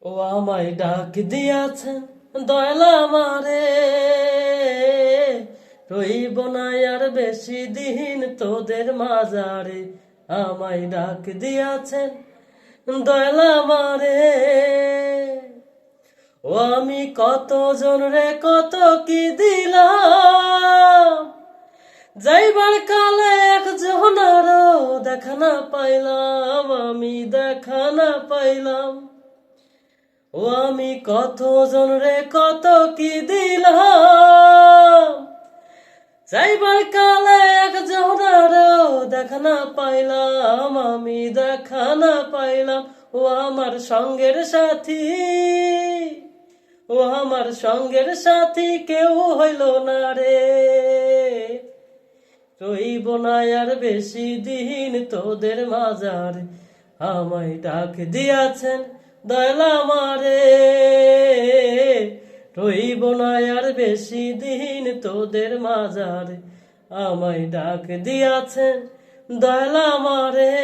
ও আমায় ডাক দিয়াছেন দয়াল আমারে, রইব না আর বেশি দিন তোদের মাজারে। আমায় ডাক দিয়াছেন দয়াল আমারে, ও আমি কত জন রে কত কি দিলাম, যাইবার কালে একজন আরো দেখা না পাইলাম, আমি দেখা না পাইলাম। ও আমি কত জন রে কত কি দিলাম, যাইবার কালে একজন আরো দেখা না পাইলাম, আমি দেখা না পাইলাম। ও আমার সঙ্গের সাথী, ও আমার সঙ্গের সাথী কেউ হইল না রে, রইব না আর বেশি দিন তোদের মাজারে। আমায় ডাক দিয়াছেন দয়াল আমারে, রইব না আর বেশি দিন তোদের মাজারে। আমায় ডাক দিয়াছেন দয়াল আমারে।